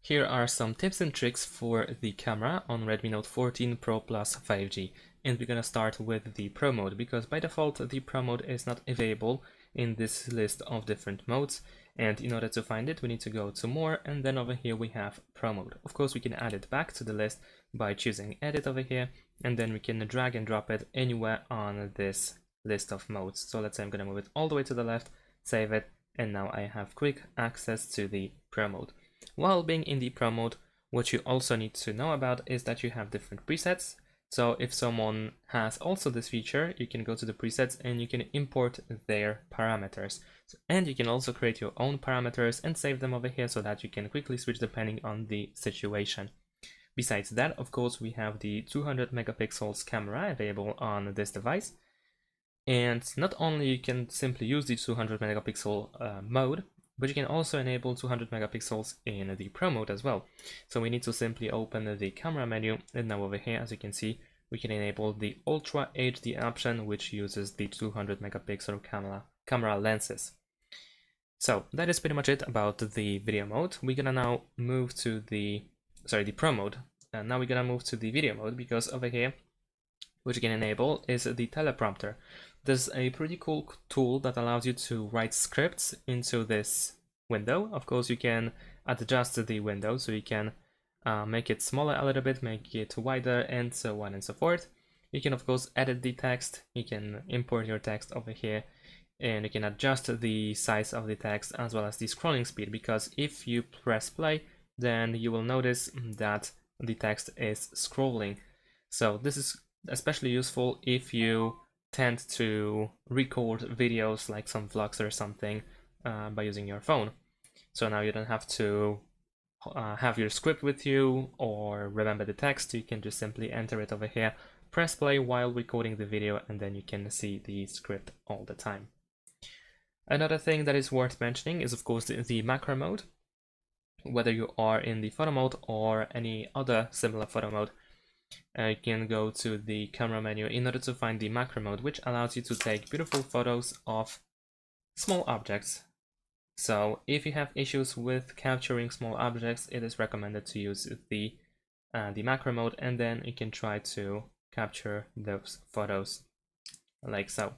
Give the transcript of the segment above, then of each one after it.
Here are some tips and tricks for the camera on Redmi Note 14 Pro Plus 5G. And we're gonna start with the Pro mode because by default the Pro mode is not available in this list of different modes. And in order to find it, we need to go to More, and then over here we have Pro mode. Of course, we can add it back to the list by choosing Edit over here, and then we can drag and drop it anywhere on this list of modes. So let's say I'm gonna move it all the way to the left, save it, and now I have quick access to the Pro mode. While being in the Pro mode, what you also need to know about is that you have different presets. So if someone has also this feature, you can go to the presets and you can import their parameters. And you can also create your own parameters and save them over here so that you can quickly switch depending on the situation. Besides that, of course, we have the 200 megapixels camera available on this device. And not only you can simply use the 200 megapixel mode, but you can also enable 200 megapixels in the Pro mode as well. So we need to simply open the camera menu, and now over here, as you can see, we can enable the Ultra HD option, which uses the 200 megapixel camera lenses. So that is pretty much it about the video mode. We're gonna now move to the Pro mode. And now we're gonna move to the video mode because over here, what you can enable is the Teleprompter. There's a pretty cool tool that allows you to write scripts into this window. Of course, you can adjust the window, so you can make it smaller a little bit, make it wider, and so on and so forth. You can, of course, edit the text. You can import your text over here, and you can adjust the size of the text as well as the scrolling speed, because if you press play, then you will notice that the text is scrolling. So this is especially useful if you tend to record videos like some vlogs or something by using your phone. So now you don't have to have your script with you or remember the text. You can just simply enter it over here, press play while recording the video, and then you can see the script all the time. Another thing that is worth mentioning is, of course, the macro mode. Whether you are in the photo mode or any other similar photo mode, you can go to the camera menu in order to find the macro mode, which allows you to take beautiful photos of small objects. So if you have issues with capturing small objects, it is recommended to use the macro mode, and then you can try to capture those photos like so.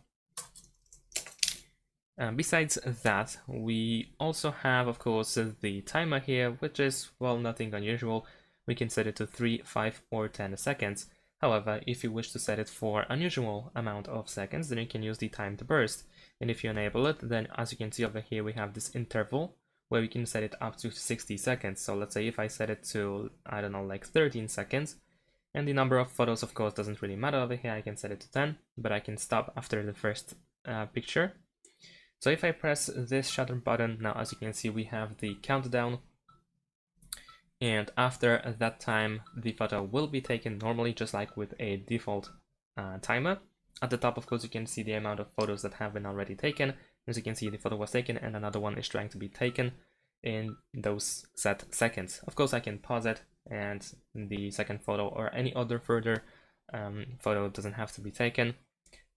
Besides that, we also have, of course, the timer here, which is, well, nothing unusual. We can set it to 3, 5, or 10 seconds. However, if you wish to set it for unusual amount of seconds, then you can use the timed burst. And if you enable it, then as you can see over here, we have this interval where we can set it up to 60 seconds. So let's say if I set it to, I don't know, like 13 seconds, and the number of photos, of course, doesn't really matter over here. I can set it to 10, but I can stop after the first picture. So if I press this shutter button, now as you can see, we have the countdown. And after that time, the photo will be taken normally, just like with a default timer. At the top, of course, you can see the amount of photos that have been already taken. As you can see, the photo was taken and another one is trying to be taken in those set seconds. Of course, I can pause it, and the second photo or any other further photo doesn't have to be taken.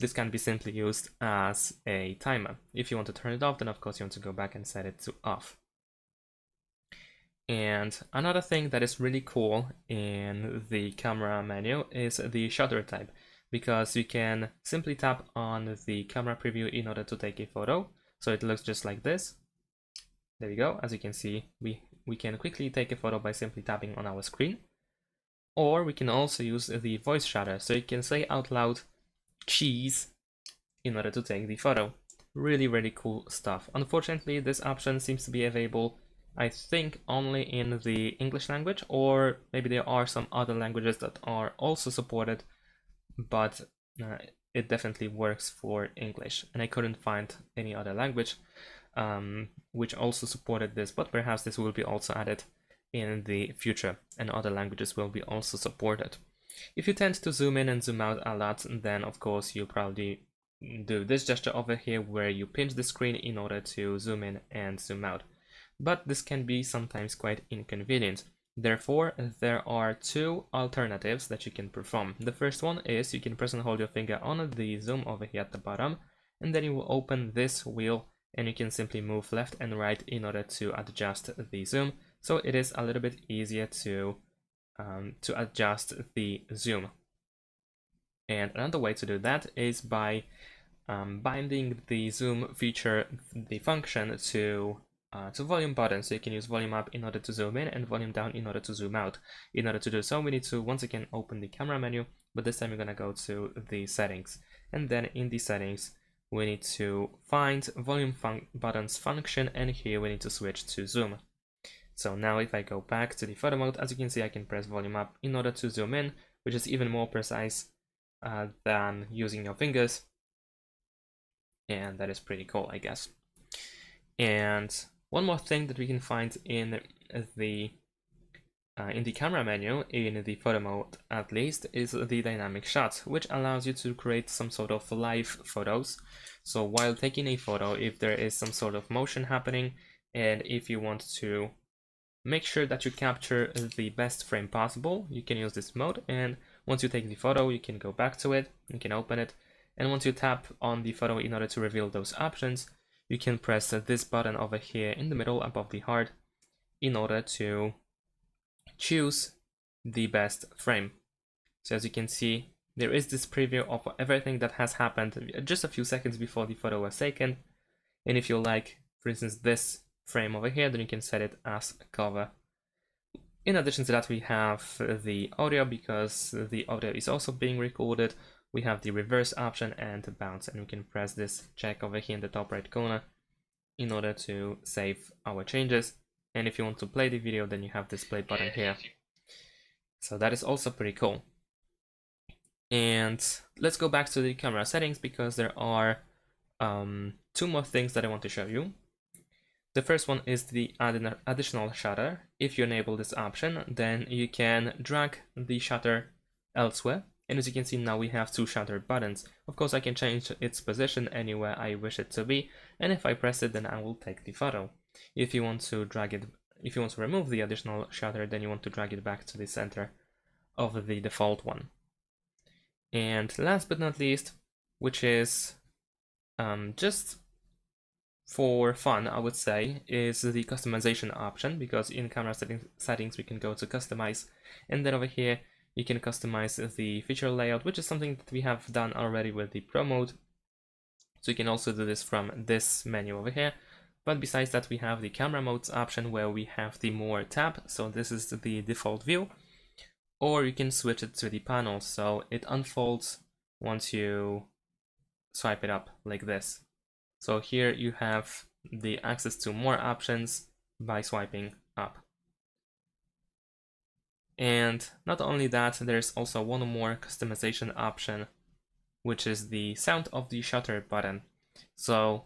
This can be simply used as a timer. If you want to turn it off, then of course you want to go back and set it to off. And another thing that is really cool in the camera menu is the shutter type, because you can simply tap on the camera preview in order to take a photo. So it looks just like this. There we go. As you can see, we can quickly take a photo by simply tapping on our screen. Or we can also use the voice shutter, so you can say out loud cheese in order to take the photo. Really, really cool stuff. Unfortunately, this option seems to be available, I think, only in the English language, or maybe there are some other languages that are also supported, but it definitely works for English, and I couldn't find any other language which also supported this, but perhaps this will be also added in the future, and other languages will be also supported. If you tend to zoom in and zoom out a lot, then of course you probably do this gesture over here where you pinch the screen in order to zoom in and zoom out. But this can be sometimes quite inconvenient. Therefore, there are two alternatives that you can perform. The first one is you can press and hold your finger on the zoom over here at the bottom, and then you will open this wheel and you can simply move left and right in order to adjust the zoom. so it is a little bit easier to adjust the zoom. And another way to do that is by binding the zoom feature, the function, to volume button. So you can use volume up in order to zoom in and volume down in order to zoom out. In order to do so, we need to once again open the camera menu, but this time we're gonna go to the settings, and then in the settings we need to find volume buttons function, and here we need to switch to zoom. So now if I go back to the photo mode, as you can see, I can press volume up in order to zoom in, which is even more precise than using your fingers. And that is pretty cool, I guess. And one more thing that we can find in the camera menu, in the photo mode at least, is the dynamic shot, which allows you to create some sort of live photos. So while taking a photo, if there is some sort of motion happening, and if you want to make sure that you capture the best frame possible, you can use this mode. And once you take the photo, you can go back to it, you can open it, and once you tap on the photo in order to reveal those options, you can press this button over here in the middle above the heart in order to choose the best frame. So as you can see, there is this preview of everything that has happened just a few seconds before the photo was taken. And if you like, for instance, this frame over here, then you can set it as cover. In addition to that, we have the audio, because the audio is also being recorded. We have the reverse option and the bounce, and we can press this check over here in the top right corner in order to save our changes. And if you want to play the video, then you have this play button here. So that is also pretty cool. And let's go back to the camera settings, because there are two more things that I want to show you. The first one is the additional shutter. If you enable this option, then you can drag the shutter elsewhere. And as you can see, now we have two shutter buttons. Of course, I can change its position anywhere I wish it to be. And if I press it, then I will take the photo. If you want to drag it, if you want to remove the additional shutter, then you want to drag it back to the center of the default one. And last but not least, which is just for fun, I would say, is the customization option, because in camera settings we can go to customize, and then over here you can customize the feature layout, which is something that we have done already with the Pro mode. So you can also do this from this menu over here. But besides that, we have the camera modes option, where we have the more tab. So this is the default view, or you can switch it to the panel, so it unfolds once you swipe it up like this. So here you have the access to more options by swiping up. And not only that, there's also one more customization option, which is the sound of the shutter button. So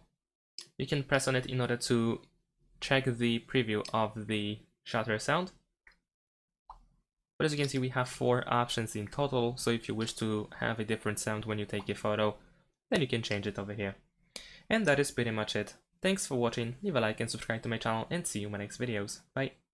you can press on it in order to check the preview of the shutter sound. But as you can see, we have 4 options in total, so if you wish to have a different sound when you take a photo, then you can change it over here. And that is pretty much it. Thanks for watching, leave a like and subscribe to my channel, and see you in my next videos. Bye!